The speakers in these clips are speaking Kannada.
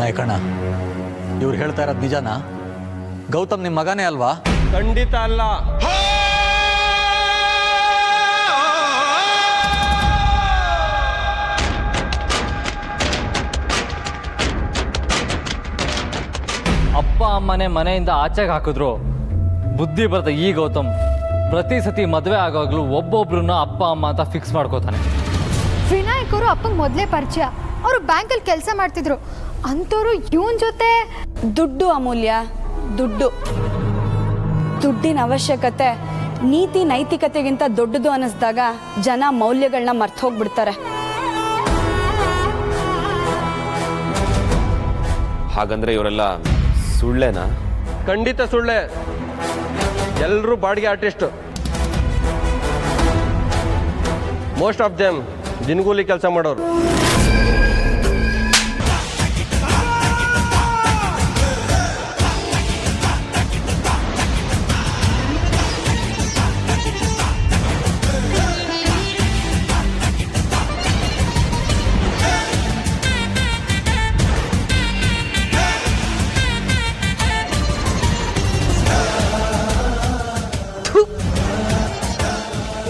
ನಾಯಕಣ್ಣ, ಇವ್ರು ಹೇಳ್ತಾ ಇರೋದು ನಿಜನಾ? ಗೌತಮ್ ನಿಮ್ಮ ಮಗನೇ ಅಲ್ವಾ? ಖಂಡಿತ ಅಲ್ಲ. ಅಪ್ಪ ಅಮ್ಮನೇ ಮನೆಯಿಂದ ಆಚೆಗೆ ಹಾಕಿದ್ರು ಬುದ್ಧಿ ಬರುತ್ತೆ. ಈ ಗೌತಮ್ ಪ್ರತಿ ಸತಿ ಮದುವೆ ಆಗೋಗ್ಲು ಒಬ್ಬೊಬ್ರನ್ನ ಅಪ್ಪ ಅಮ್ಮ ಅಂತ ಫಿಕ್ಸ್ ಮಾಡ್ಕೋತಾನೆ. ವಿನಾಯಕ್ ಅವರು ಅಪ್ಪಂಗೆ ಮೊದಲೇ ಪರಿಚಯ. ಅವರು ಬ್ಯಾಂಕಲ್ಲಿ ಕೆಲಸ ಮಾಡ್ತಿದ್ರು. ಅಂಥವ್ರು ಇವನ್ ಜೊತೆ ದುಡ್ಡು ಅಮೂಲ್ಯ, ದುಡ್ಡಿನ ಅವಶ್ಯಕತೆ ನೀತಿ ನೈತಿಕತೆಗಿಂತ ದೊಡ್ಡದು ಅನ್ನಿಸ್ದಾಗ ಜನ ಮೌಲ್ಯಗಳನ್ನ ಮರ್ತು ಹೋಗ್ಬಿಡ್ತಾರೆ. ಹಾಗಂದ್ರೆ ಇವರೆಲ್ಲ ಸುಳ್ಳೇನಾ? ಖಂಡಿತ ಸುಳ್ಳೆ. ಎಲ್ಲರೂ ಬಾಡಿಗೆ ಆರ್ಟಿಸ್ಟ್. ಮೋಸ್ಟ್ ಆಫ್ ದೆಮ್ ದಿನಗೂಲಿ ಕೆಲಸ ಮಾಡೋರು.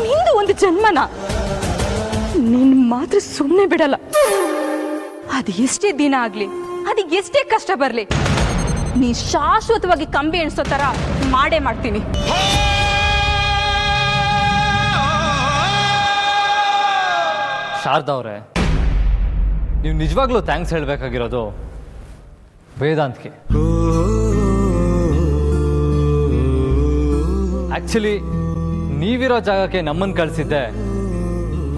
ನಿಂದು ಒಂದು ಜನ್ಮನ ನಿನ್ ಮಾತ್ರ ಸುಮ್ಮನೆ ಬಿಡಲ್ಲ. ಅದು ಎಷ್ಟೇ ದಿನ ಆಗ್ಲಿ, ಅದಕ್ಕೆ ಎಷ್ಟೇ ಕಷ್ಟ ಬರ್ಲಿ, ನೀ ಶಾಶ್ವತವಾಗಿ ಕಂಬಿ ಎಣಿಸೋ ತರ ಮಾಡೇ ಮಾಡ್ತೀನಿ. ಶಾರದಾ ಅವರೇ, ನೀವು ನಿಜವಾಗ್ಲೂ ಥ್ಯಾಂಕ್ಸ್ ಹೇಳಬೇಕಾಗಿರೋದು ವೇದಾಂತ್ಗೆ. ಆಕ್ಚುಲಿ ನೀವಿರೋ ಜಾಗಕ್ಕೆ ನಮ್ಮನ್ನು ಕಳಿಸಿದ್ದೆ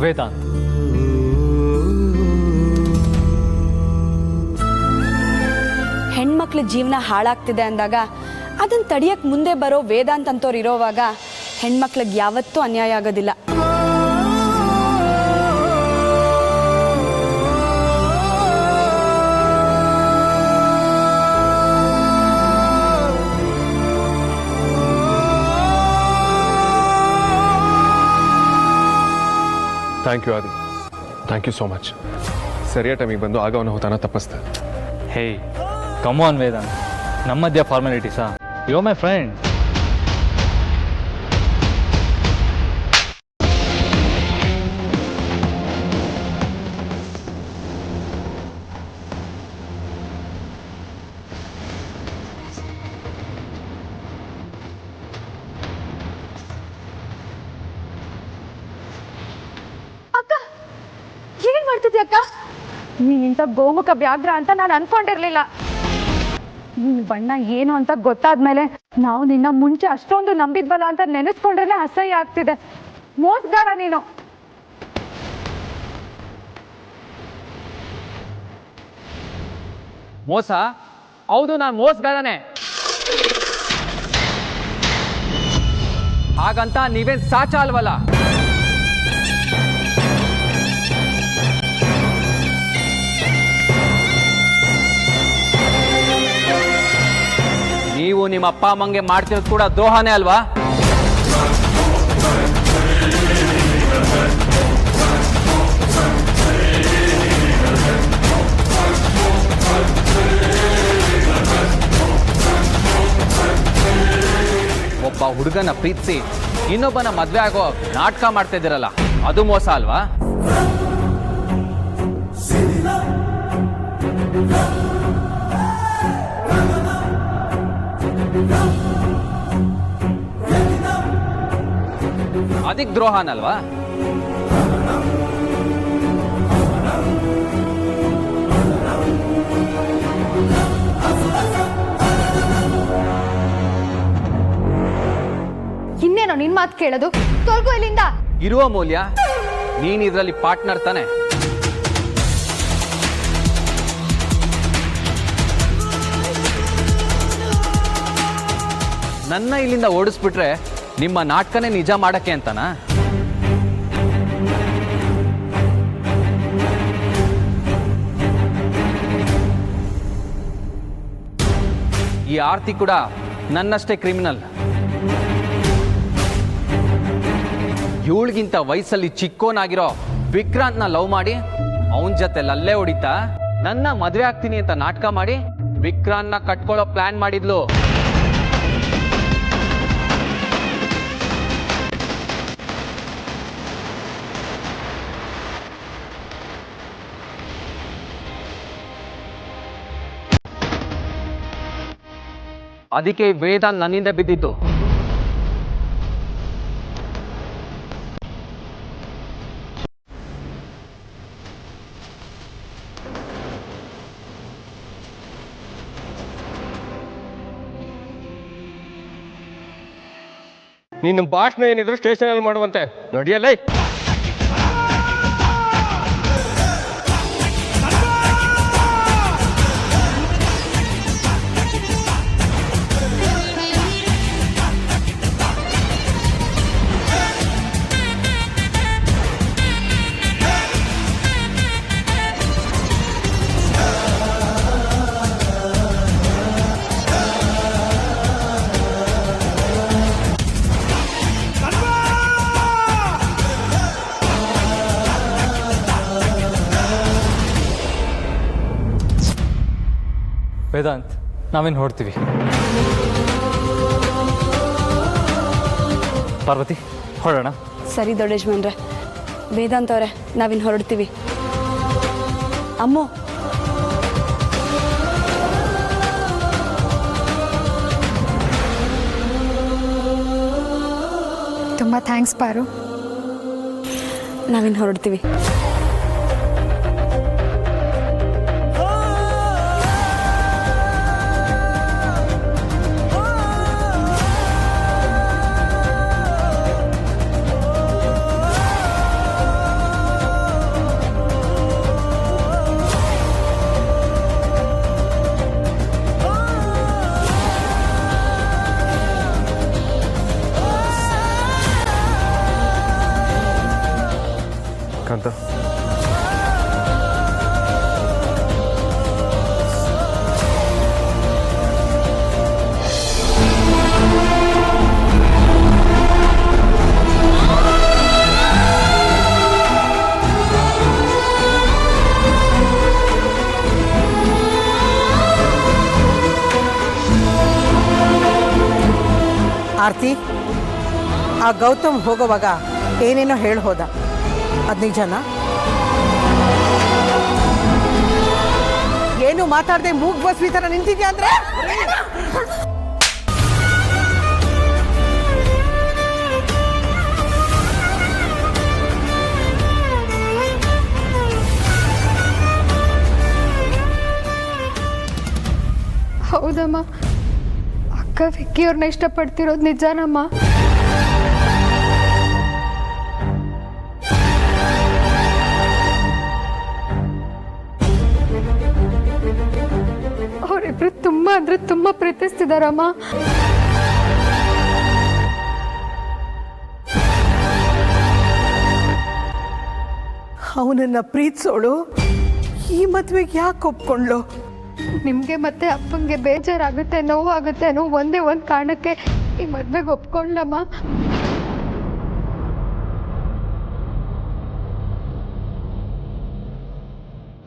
ವೇದಾಂತ್. ಹೆಣ್ಮಕ್ಳ ಜೀವನ ಹಾಳಾಗ್ತಿದೆ ಅಂದಾಗ ಅದನ್ನ ತಡಿಯಕ್ ಮುಂದೆ ಬರೋ ವೇದಾಂತ್ ಅಂತವ್ರು ಇರೋವಾಗ ಹೆಣ್ಮಕ್ಳಿಗೆ ಯಾವತ್ತೂ ಅನ್ಯಾಯ ಆಗೋದಿಲ್ಲ. Thank you Adi, thank you so much. ಸರಿಯಾದ ಟೈಮಿಗೆ ಬಂದು ಆಗ ಅವನ ಹೊತ್ತಾನ ತಪ್ಪಿಸ್ತೆ. ಹೇ ಕಮ್ ಆನ್ ವೇದಾಂತ್, ನಮ್ಮ ಮಧ್ಯ ಫಾರ್ಮಾಲಿಟೀಸಾ? You my friend. ಏನ್ ಮಾಡ್ತಿದ್ಯ ಅಕ್ಕ? ನೀನಿಂತ ಗೋಮುಖ ವ್ಯಾಘ್ರ ಅಂತ ನಾನು ಅನ್ಕೊಂಡಿರ್ಲಿಲ್ಲ. ನಿನ್ ಬಣ್ಣ ಏನು ಅಂತ ಗೊತ್ತಾದ್ಮೇಲೆ ನಾವು ನಿನ್ನ ಮುಂಚೆ ಅಷ್ಟೊಂದು ನಂಬಿದ್ವಲ್ಲ ಅಂತ ನೆನೆಸ್ಕೊಂಡ್ರೆ ಅಸಹ್ಯ ಆಗ್ತಿದೆ. ಮೋಸಗಾರ ನೀನು. ಮೋಸ? ಹೌದು, ನಾನು ಮೋಸಗಾರನೇ. ಹಾಗಂತ ನೀವೇನ್ ಸಾಚ ಅಲ್ವಲ್ಲ. ನೀವು ನಿಮ್ಮ ಅಪ್ಪ ಅಮ್ಮಂಗೆ ಮಾಡ್ತಿರೋದು ಕೂಡ ದ್ರೋಹನೇ ಅಲ್ವಾ? ಒಬ್ಬ ಹುಡುಗನ ಪ್ರೀತಿಸಿ ಇನ್ನೊಬ್ಬನ ಮದ್ವೆ ಆಗೋ ನಾಟಕ ಮಾಡ್ತಾ ಇದ್ದೀರಲ್ಲ, ಅದು ಮೋಸ ಅಲ್ವಾ? ಅದಕ್ಕೆ ದ್ರೋಹನಲ್ವಾ? ಇನ್ನೇನೋ ನಿನ್ ಮಾತು ಕೇಳೋದು? ತೊಲಗು ಇಲ್ಲಿಂದ. ಇರುವ ಮೌಲ್ಯ, ನೀನ್ ಇದ್ರಲ್ಲಿ ಪಾರ್ಟ್ನರ್ ತಾನೆ. ನನ್ನ ಇಲ್ಲಿಂದ ಓಡಿಸ್ಬಿಟ್ರೆ ನಿಮ್ಮ ನಾಟಕನೇ ನಿಜ ಮಾಡಕ್ಕೆ ಅಂತನಾ? ಈ ಆರ್ತಿ ಕೂಡ ನನ್ನಷ್ಟೇ ಕ್ರಿಮಿನಲ್. ಇವಳಿಗಿಂತ ವಯಸ್ಸಲ್ಲಿ ಚಿಕ್ಕೋನಾಗಿರೋ ವಿಕ್ರಾಂತ್ನ ಲವ್ ಮಾಡಿ ಅವನ ಜೊತೆ ಲಲ್ಲೆ ಹೊಡಿತಾ ನನ್ನ ಮದುವೆ ಆಗ್ತೀನಿ ಅಂತ ನಾಟಕ ಮಾಡಿ ವಿಕ್ರಾಂತ್ನ ಕಟ್ಕೊಳ್ಳೋ ಪ್ಲಾನ್ ಮಾಡಿದ್ಲು. ಅದಕ್ಕೆ ವೇದಾಂತ್ ನನ್ನಿಂದ ಬಿದ್ದಿತ್ತು. ನಿನ್ನ ಭಾಷಣ ಏನಿದ್ರು ಸ್ಟೇಷನಲ್ಲಿ ಮಾಡುವಂತೆ ನೋಡಿಯಲ್ಲ. ವೇದಾಂತ್, ನಾವೇನು ಹೊಡ್ತೀವಿ. ಪಾರ್ವತಿ, ಹೊರಡೋಣ. ಸರಿ ದೊಡ್ಡಯಜಮಾನ್ರೆ. ವೇದಾಂತ್ ಅವರೇ, ನಾವಿನ್ನು ಹೊರಡ್ತೀವಿ. ಅಮ್ಮೋ, ತುಂಬ ಥ್ಯಾಂಕ್ಸ್ ಪಾರು. ನಾವಿನ್ನು ಹೊರಡ್ತೀವಿ. ಕಾಂತ, ಆರ್ತಿ, ಆ ಗೌತಮ್ ಹೋಗೋವಾಗ ಏನೇನೋ ಹೇಳಿ ಹೋದ, ಅದು ನಿಜನಾ? ಏನು ಮಾತಾಡದೆ ಮೂಗ್ ಬಸ್ವಿ ಥರ ನಿಂತಿದ್ಯಾ ಅಂದ್ರೆ? ಹೌದಮ್ಮ, ಅಕ್ಕ ವಿಕ್ಕಿಯವ್ರನ್ನ ಇಷ್ಟಪಡ್ತಿರೋದು ನಿಜಾನಮ್ಮ. ಅವರಿಬ್ರು ತುಂಬ ಅಂದ್ರೆ ತುಂಬ ಪ್ರೀತಿಸ್ತಿದಾರಮ್ಮ. ಅವನನ್ನ ಪ್ರೀತಿಸೋಳು ಈ ಮದ್ವೆಗೆ ಯಾಕೆ ಒಪ್ಕೊಂಡ್ಲು? ನಿಮಗೆ ಮತ್ತೆ ಅಪ್ಪಂಗೆ ಬೇಜಾರಾಗುತ್ತೆ, ನೋವಾಗುತ್ತೆ ಅನ್ನೋ ಒಂದೇ ಒಂದು ಕಾರಣಕ್ಕೆ ಈ ಮದ್ವೆಗೆ ಒಪ್ಕೊಂಡ್ಲಮ್ಮ.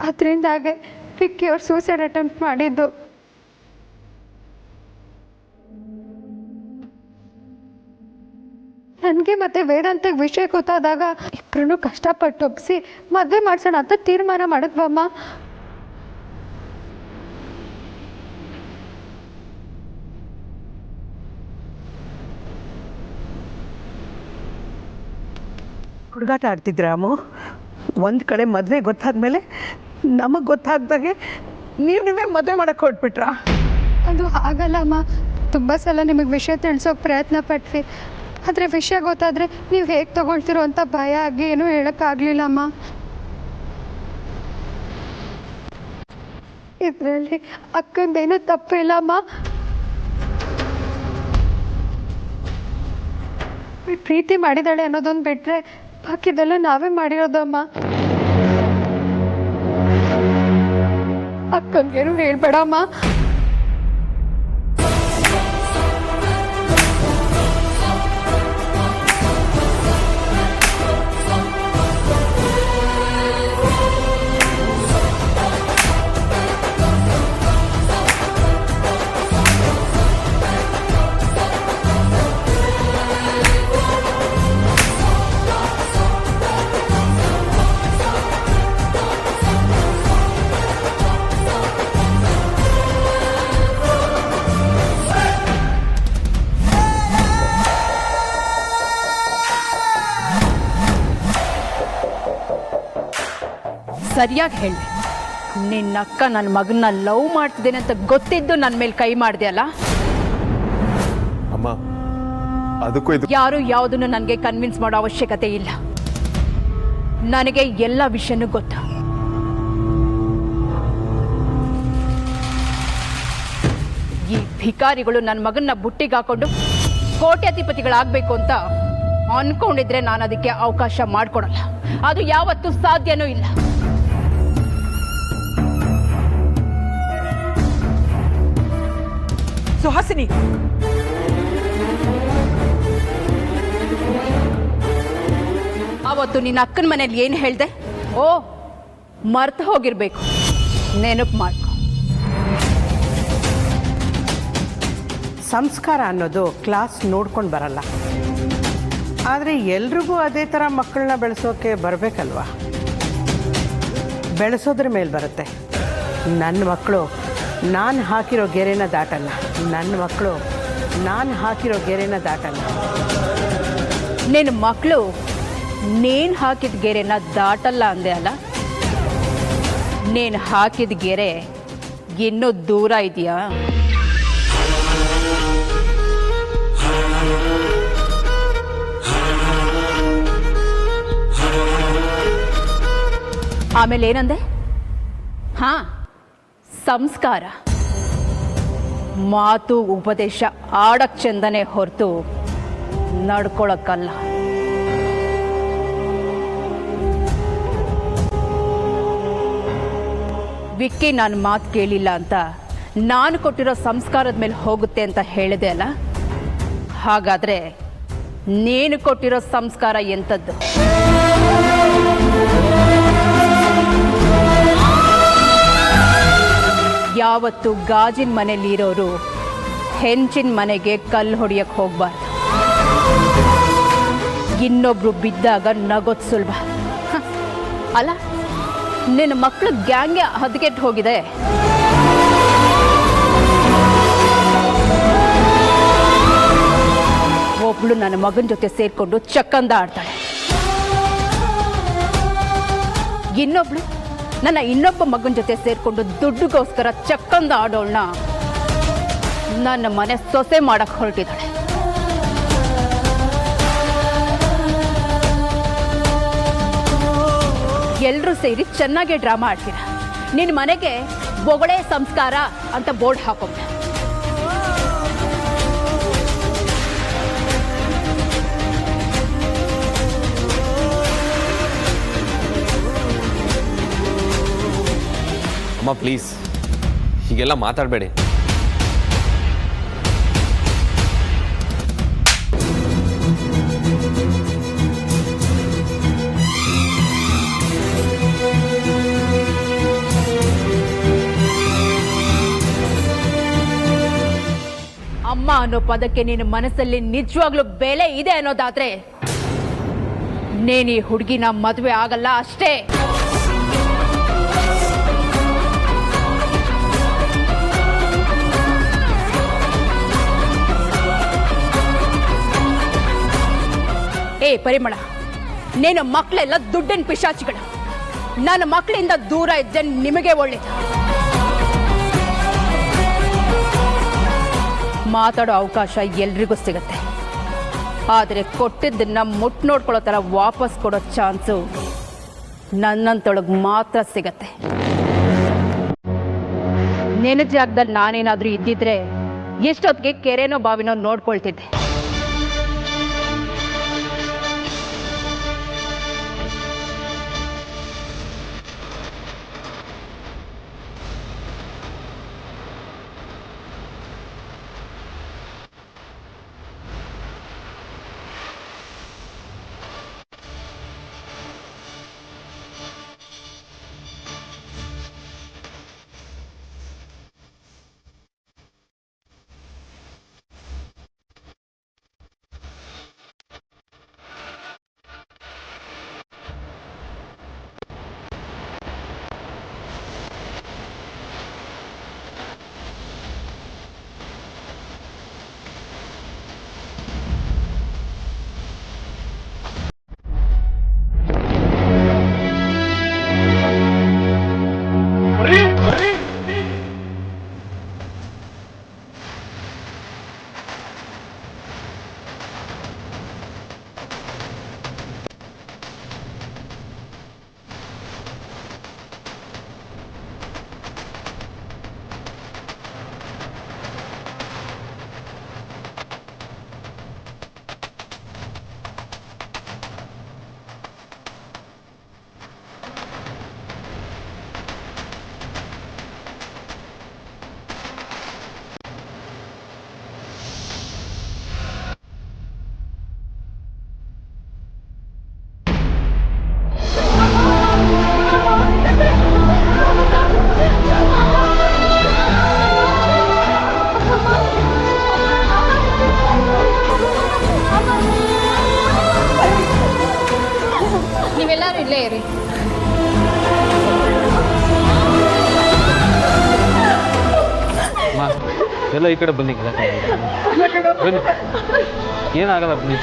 ಅದರಿಂದಾಗೆ ವಿಕ್ಕಿ ಅವ್ರು ಸೂಸೈಡ್ ಅಟೆಂಪ್ಟ್ ಮಾಡಿದ್ದು. ನನಗೆ ಮತ್ತೆ ವೇದಾಂತಗೆ ವಿಷಯ ಗೊತ್ತಾದಾಗ ಇಬ್ಬರೂ ಕಷ್ಟಪಟ್ಟು ಒಪ್ಪಿಸಿ ಮದುವೆ ಮಾಡ್ಸೋಣ ಅಂತ ತೀರ್ಮಾನ ಮಾಡಿದ್ವಮ್ಮ. ಹುಡುಗಾಟ ಆಡ್ತಿದ್ರಾಮು. ಒಂದು ಕಡೆ ಮದುವೆ ಗೊತ್ತಾದ್ಮೇಲೆ ನಮಗೆ ಗೊತ್ತಾಗ್ದಾಗೆ ನೀವೇ ಮದುವೆ ಮಾಡಕ್ಕೆ ಹೊರಟ್ಬಿಟ್ರಾ? ಅದು ಆಗಲ್ಲಮ್ಮ. ತುಂಬ ಸಲ ನಿಮಗೆ ವಿಷಯ ತಿಳಿಸೋಕೆ ಪ್ರಯತ್ನ ಪಟ್ವಿ, ಆದರೆ ವಿಷಯ ಗೊತ್ತಾದರೆ ನೀವು ಹೇಗೆ ತೊಗೊಳ್ತಿರೋ ಅಂತ ಭಯ ಆಗಿ ಏನೂ ಹೇಳೋಕ್ಕಾಗಲಿಲ್ಲಮ್ಮ. ಇದರಲ್ಲಿ ಅಕ್ಕಂದೇನೂ ತಪ್ಪಿಲ್ಲಮ್ಮ. ಪ್ರೀತಿ ಮಾಡಿದಾಳೆ ಅನ್ನೋದೊಂದು ಬಿಟ್ಟರೆ ಬಾಕಿದೆಲ್ಲ ನಾವೇ ಮಾಡಿರೋದಮ್ಮ. ಅಕ್ಕಂಗೇನು ಹೇಳ್ಬೇಡಮ್ಮ. ಸರಿಯಾಗಿ ಹೇಳಿ, ನಿನ್ನಕ್ಕ ನನ್ನ ಮಗನ್ನ ಲವ್ ಮಾಡ್ತಿದ್ದೇನೆ ಅಂತ ಗೊತ್ತಿದ್ದು ನನ್ನ ಮೇಲೆ ಕೈ ಮಾಡಿದೆಯಲ್ಲ. ಅಮ್ಮ, ಅದಕ್ಕೂ ಇದು ಯಾರು ಯಾವುದನ್ನು ನನಗೆ ಕನ್ವಿನ್ಸ್ ಮಾಡೋ ಅವಶ್ಯಕತೆ ಇಲ್ಲ. ನನಗೆ ಎಲ್ಲ ವಿಷಯನೂ ಗೊತ್ತು. ಈ ಭಿಕಾರಿಗಳು ನನ್ನ ಮಗನ್ನ ಬುಟ್ಟಿಗೆ ಹಾಕೊಂಡು ಕೋಟ್ಯಾಧಿಪತಿಗಳಾಗಬೇಕು ಅಂತ ಅನ್ಕೊಂಡಿದ್ರೆ ನಾನು ಅದಕ್ಕೆ ಅವಕಾಶ ಮಾಡಿಕೊಡಲ್ಲ. ಅದು ಯಾವತ್ತೂ ಸಾಧ್ಯನೂ ಇಲ್ಲ. ಸುಹಾಸಿನಿ, ಅವತ್ತು ನಿನ್ನ ಅಕ್ಕನ ಮನೇಲಿ ಏನು ಹೇಳ್ದೆ? ಓ, ಮರ್ತು ಹೋಗಿರ್ಬೇಕು. ನೆನಪು ಮಾಡ್ಕೊ. ಸಂಸ್ಕಾರ ಅನ್ನೋದು ಕ್ಲಾಸ್ ನೋಡ್ಕೊಂಡು ಬರಲ್ಲ, ಆದರೆ ಎಲ್ರಿಗೂ ಅದೇ ಥರ ಮಕ್ಕಳನ್ನ ಬೆಳೆಸೋಕೆ ಬರಬೇಕಲ್ವಾ? ಬೆಳೆಸೋದ್ರ ಮೇಲೆ ಬರುತ್ತೆ. ನನ್ನ ಮಕ್ಕಳು ನಾನು ಹಾಕಿರೋ ಗೆರೆನ ದಾಟಲ್ಲ. ನನ್ನ ಮಕ್ಕಳು ನಾನು ಹಾಕಿರೋ ಗೆರೆನ ದಾಟಲ್ಲ. ನಿನ್ನ ಮಕ್ಕಳು ನೀನು ಹಾಕಿದ ಗೆರೆನ ದಾಟಲ್ಲ ಅಂದೆ ಅಲ್ಲ? ನೀನು ಹಾಕಿದ ಗೆರೆ ಇನ್ನೂ ದೂರ ಇದೆಯಾ? ಆಮೇಲೆ ಏನಂದೆ? ಹಾ, ಸಂಸ್ಕಾರ. ಮಾತು ಉಪದೇಶ ಆಡಕ್ ಚಂದನೆ ಹೊರತು ನಡ್ಕೊಳಕ್ಕಲ್ಲ. ವಿಕ್ಕಿ ನಾನು ಮಾತು ಕೇಳಿಲ್ಲ ಅಂತ ನಾನು ಕೊಟ್ಟಿರೋ ಸಂಸ್ಕಾರದ ಮೇಲೆ ಹೋಗುತ್ತೆ ಅಂತ ಹೇಳಿದೆ ಅಲ್ಲ? ಹಾಗಾದ್ರೆ ನೀನು ಕೊಟ್ಟಿರೋ ಸಂಸ್ಕಾರ ಎಂಥದ್ದು? ಯಾವತ್ತು ಗಾಜಿನ ಮನೇಲಿ ಇರೋರು ಹೆಂಚಿನ ಮನೆಗೆ ಕಲ್ಲು ಹೊಡಿಯಕ್ಕೆ ಹೋಗ್ಬಾರ್ದು. ಇನ್ನೊಬ್ರು ಬಿದ್ದಾಗ ನಗೋದು ಸುಲಭ ಅಲ್ಲ? ನಿನ್ನ ಮಕ್ಕಳು ಗ್ಯಾಂಗ್ಗೆ ಹದಗೆಟ್ಟು ಹೋಗಿದೆ. ಒಬ್ಳು ನನ್ನ ಮಗನ ಜೊತೆ ಸೇರ್ಕೊಂಡು ಚಕ್ಕಂದ ಆಡ್ತಾಳೆ. ಇನ್ನೊಬ್ಳು ನನ್ನ ಇನ್ನೊಬ್ಬ ಮಗನ ಜೊತೆ ಸೇರ್ಕೊಂಡು ದುಡ್ಡುಗೋಸ್ಕರ ಚಕ್ಕಂದ ಆಡೋಳನ್ನ ನನ್ನ ಮನೆ ಸೊಸೆ ಮಾಡಕ್ ಹೊರಟಿದ್ದಾಳೆ. ಎಲ್ಲರೂ ಸೇರಿ ಚೆನ್ನಾಗಿ ಡ್ರಾಮಾ ಆಡ್ತೀರ. ನಿನ್ನ ಮನೆಗೆ ಬೊಗಳೆ ಸಂಸ್ಕಾರ ಅಂತ ಬೋರ್ಡ್ ಹಾಕೊಂಡೆ. ಅಮ್ಮ ಪ್ಲೀಸ್, ಹೀಗೆಲ್ಲ ಮಾತಾಡಬೇಡಿ. ಅಮ್ಮ ಅನ್ನೋ ಪದಕ್ಕೆ ನಿನ್ನ ಮನಸ್ಸಲ್ಲಿ ನಿಜವಾಗ್ಲೂ ಬೆಲೆ ಇದೆ ಅನ್ನೋದಾದ್ರೆ ನೀನು ಈ ಹುಡುಗಿನ ಮದುವೆ ಆಗಲ್ಲ ಅಷ್ಟೇ. ಏ ಪರಿಮಳ, ನೀನು ಮಕ್ಕಳೆಲ್ಲ ದುಡ್ಡಿನ ಪಿಶಾಚಿಗಳು. ನನ್ನ ಮಕ್ಕಳಿಂದ ದೂರ ಇದ್ದರೆ ನಿಮಗೆ ಒಳ್ಳೇದು. ಮಾತಾಡೋ ಅವಕಾಶ ಎಲ್ರಿಗೂ ಸಿಗುತ್ತೆ, ಆದರೆ ಕೊಟ್ಟಿದ್ದನ್ನ ಮುಟ್ಟು ನೋಡ್ಕೊಳ್ಳೋ ಥರ ವಾಪಸ್ ಕೊಡೋ ಚಾನ್ಸು ನನ್ನಂತೊಳಗೆ ಮಾತ್ರ ಸಿಗತ್ತೆ. ನಿನ್ನ ಜಾಗದಲ್ಲಿ ನಾನೇನಾದರೂ ಇದ್ದಿದ್ರೆ ಎಷ್ಟೊತ್ತಿಗೆ ಕೆರೆನೋ ಬಾವಿನೋ ನೋಡ್ಕೊಳ್ತಿದ್ದೆ. ಎಲ್ಲ ಈ ಕಡೆ ಬನ್ನಿ ಬನ್ನಿ, ಏನಾಗಲ್ಲ ಬನ್ನಿ.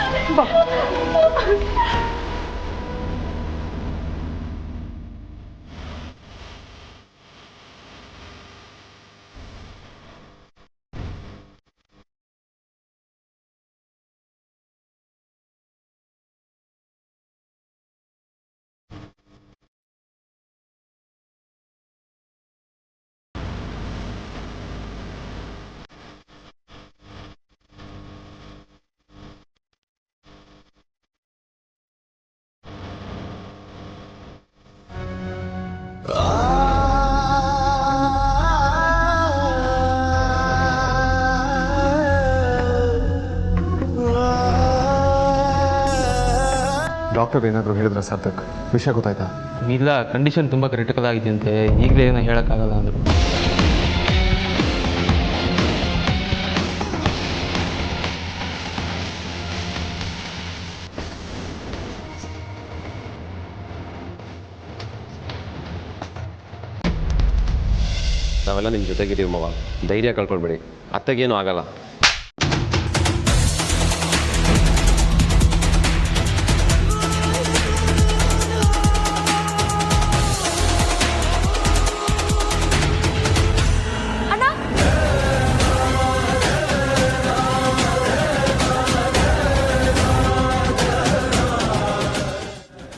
ಡಾಕ್ಟರ್ ಏನಾದರೂ ಹೇಳಿದ್ರೆ ಸಾರ್ಥಕ್ ವಿಷಯ ಗೊತ್ತಾಯ್ತಾ? ಇಲ್ಲ, ಕಂಡೀಷನ್ ತುಂಬ ಕ್ರಿಟಿಕಲ್ ಆಗಿದೆಯಂತೆ, ಈಗಲೇ ಏನೋ ಹೇಳೋಕ್ಕಾಗಲ್ಲ ಅಂದರು. ನಾವೆಲ್ಲ ನಿಮ್ಮ ಜೊತೆಗಿದ್ದೀವಿ ಮವ, ಧೈರ್ಯ ಕಳ್ಕೊಳ್ಬೇಡಿ, ಅತ್ತೆಗೇನು ಆಗಲ್ಲ.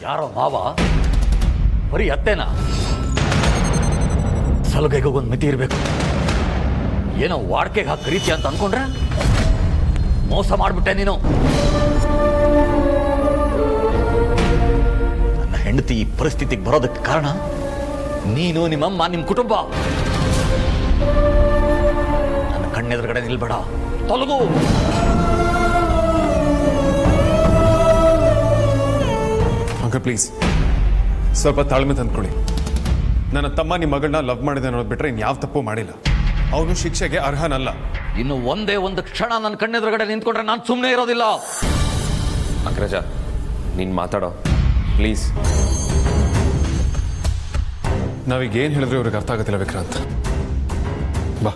ಯಾರೋ ಮಾವ ಬರೀ ಅತ್ತೇನಾ? ಸಲುಗೆಗೂ ಒಂದು ಮಿತಿ ಇರಬೇಕು. ಏನೋ ವಾಡ್ಕೆಗೆ ಹಾಕಿ ಕರೀತಿ ಅಂತ ಅನ್ಕೊಂಡ್ರೆ ಮೋಸ ಮಾಡಿಬಿಟ್ಟೆ ನೀನು. ನನ್ನ ಹೆಂಡತಿ ಈ ಪರಿಸ್ಥಿತಿಗೆ ಬರೋದಕ್ಕೆ ಕಾರಣ ನೀನು, ನಿಮ್ಮಮ್ಮ, ನಿಮ್ಮ ಕುಟುಂಬ. ನನ್ನ ಕಣ್ಣೆದುರುಗಡೆ ನಿಲ್ಬೇಡ, ತೊಲಗು. ಅಂಕಲ್ ಪ್ಲೀಸ್ ಸ್ವಲ್ಪ ತಾಳ್ಮೆ ತಂದ್ಕೊಳ್ಳಿ. ನನ್ನ ತಮ್ಮ ನಿಮ್ಮ ಮಗಳನ್ನ ಲವ್ ಮಾಡಿದೆ ಅನ್ನೋದು ಬಿಟ್ಟರೆ ಇನ್ಯಾವ ತಪ್ಪು ಮಾಡಿಲ್ಲ. ಅವನು ಶಿಕ್ಷೆಗೆ ಅರ್ಹನಲ್ಲ. ಇನ್ನು ಒಂದೇ ಒಂದು ಕ್ಷಣ ನನ್ನ ಕಣ್ಣೆದುರುಗಡೆ ನಿಂತ್ಕೊಂಡ್ರೆ ನಾನು ಸುಮ್ಮನೆ ಇರೋದಿಲ್ಲ. ಅಗ್ರಜ, ನೀನು ಮಾತಾಡೋ ಪ್ಲೀಸ್. ನಾವೀಗ ಏನು ಹೇಳಿದ್ರೆ ಇವ್ರಿಗೆ ಅರ್ಥ ಆಗೋದಿಲ್ಲ ವಿಕ್ರಾಂತ್. ಬಾ.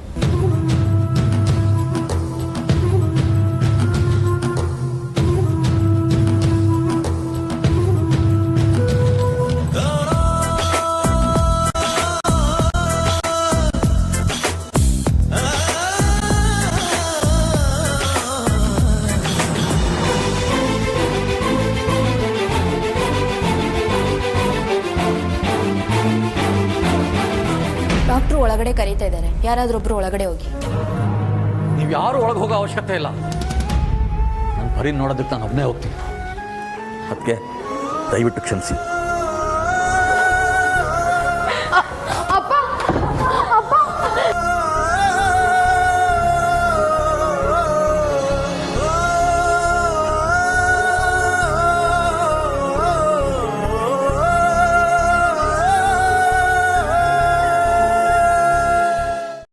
ಡಾಕ್ಟ್ರು ಒಳಗಡೆ ಕರೀತಾ ಇದ್ದಾರೆ, ಯಾರಾದ್ರೂ ಒಬ್ರು ಒಳಗಡೆ ಹೋಗಿ. ನೀವು ಯಾರು ಒಳಗೆ ಹೋಗೋ ಅವಶ್ಯಕತೆ ಇಲ್ಲ. ನಾನು ಬರೀ ನೋಡೋದಕ್ಕೆ ನಾನು ಒಬ್ಬನೇ ಹೋಗ್ತೀನಿ. ಅದಕ್ಕೆ ದಯವಿಟ್ಟು ಕ್ಷಮಿಸಿ.